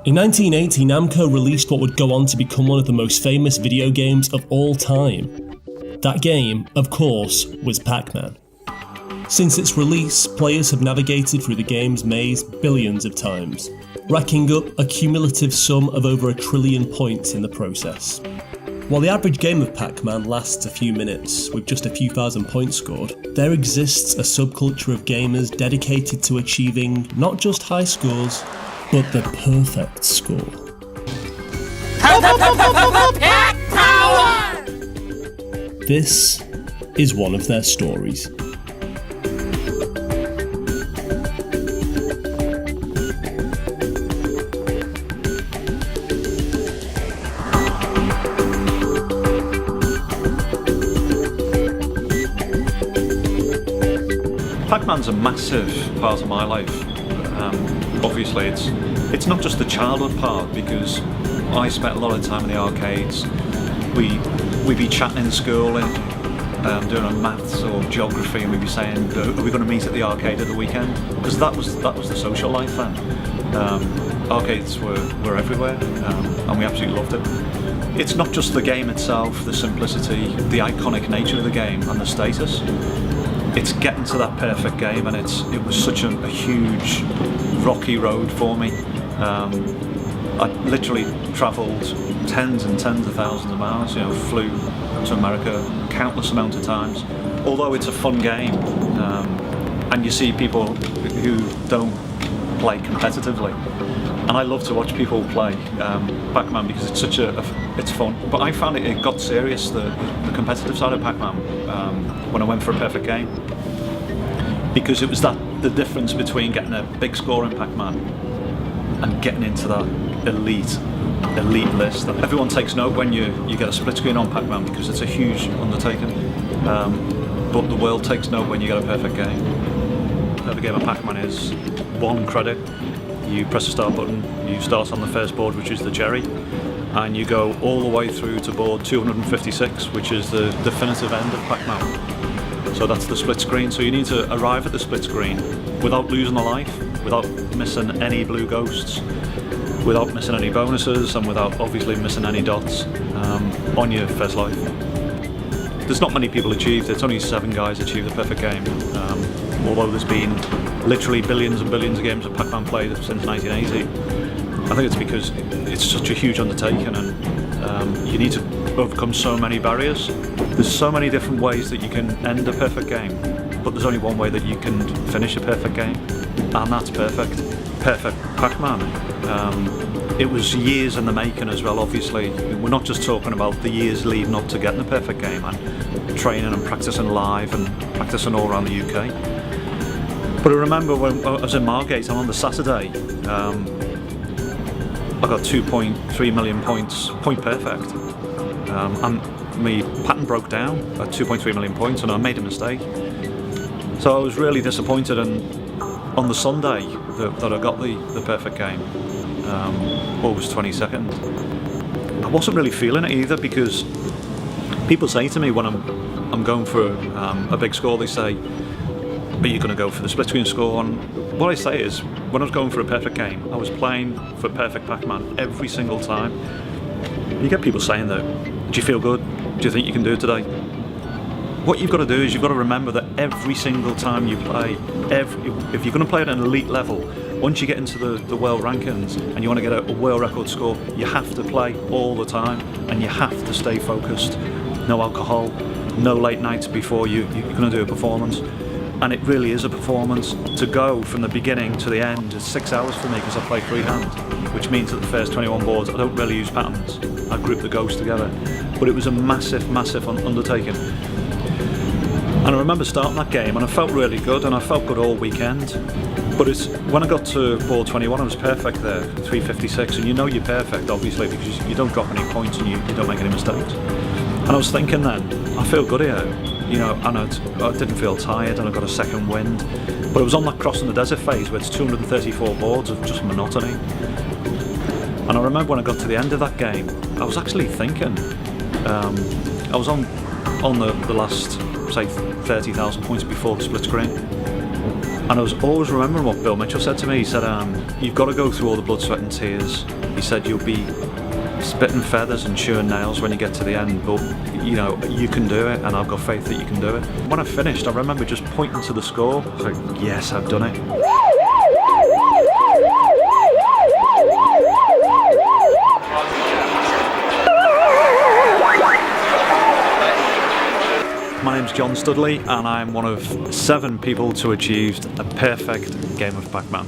In 1980, Namco released what would go on to become one of the most famous video games of all time. That game, of course, was Pac Man. Since its release, players have navigated through the game's maze billions of times, racking up a cumulative sum of over 1 trillion points in the process. While the average game of Pac-Man lasts a few minutes, with just a few thousand points scored, there exists a subculture of gamers dedicated to achieving not just high scores, but the perfect score. Power! This is one of their stories. Pac-Man's a massive part of my life. Obviously, it's not just the childhood part, because I spent a lot of time in the arcades. We'd be chatting in school and doing a maths or geography, and we'd be saying, "Are we going to meet at the arcade at the weekend?" Because that was the social life then. Arcades were everywhere, and we absolutely loved it. It's not just the game itself, the simplicity, the iconic nature of the game, and the status. It's getting to that perfect game, and it was such a huge rocky road for me. I literally travelled tens and tens of thousands of miles, flew to America countless amount of times. Although it's a fun game, and you see people who don't play competitively, and I love to watch people play Pac-Man because it's fun. But I found it got serious, the competitive side of Pac-Man, when I went for a perfect game, because it was the difference between getting a big score in Pac-Man and getting into that elite list. And everyone takes note when you get a split screen on Pac-Man, because it's a huge undertaking. But the world takes note when you get a perfect game. The game of Pac-Man is one credit. You press the start button, you start on the first board, which is the Jerry, and you go all the way through to board 256, which is the definitive end of Pac-Man. So that's the split screen. So you need to arrive at the split screen without losing a life, without missing any blue ghosts, without missing any bonuses, and without obviously missing any dots on your first life. There's not many people achieved it. It's only 7 guys achieved the perfect game. Although there's been literally billions and billions of games of Pac-Man played since 1980. I think it's because it's such a huge undertaking, and you need to overcome so many barriers. There's so many different ways that you can end a perfect game, but there's only one way that you can finish a perfect game, and that's perfect Pac-Man. It was years in the making as well, obviously. We're not just talking about the years leading up to getting a perfect game, and training and practicing live and practicing all around the UK. But I remember when I was in Margate, and on the Saturday, I got 2.3 million points, point perfect. And my pattern broke down at 2.3 million points, and I made a mistake. So I was really disappointed, and on the Sunday that I got the perfect game, August 22nd, I wasn't really feeling it either, because people say to me when I'm going for a big score, they say, "Are you going to go for the split screen score?" And what I say is, when I was going for a perfect game, I was playing for perfect Pac-Man every single time. You get people saying that, "Do you feel good? Do you think you can do it today?" What you've got to do is you've got to remember that every single time you play, if you're going to play at an elite level, once you get into the world rankings and you want to get a world record score, you have to play all the time, and you have to stay focused. No alcohol, no late nights before you're going to do a performance. And it really is a performance. To go from the beginning to the end is 6 hours for me, because I play freehand, which means that the first 21 boards I don't really use patterns. I group the ghosts together. But it was a massive undertaking. And I remember starting that game, and I felt really good, and I felt good all weekend. But when I got to board 21, I was perfect there, 356, and you know you're perfect, obviously, because you don't drop any points and you don't make any mistakes. And I was thinking then, I feel good here. And I didn't feel tired, and I got a second wind. But it was on that crossing the desert phase where it's 234 boards of just monotony. And I remember when I got to the end of that game, I was actually thinking, I was on on the last, say, 30,000 points before the split screen. And I was always remembering what Bill Mitchell said to me. He said, you've got to go through all the blood, sweat and tears. He said, you'll be spitting feathers and chewing nails when you get to the end, but you know, you can do it, and I've got faith that you can do it. When I finished, I remember just pointing to the score. I was like, yes, I've done it. My name's Jon Stoodley, and I'm one of 7 people to achieve a perfect game of Pac Man.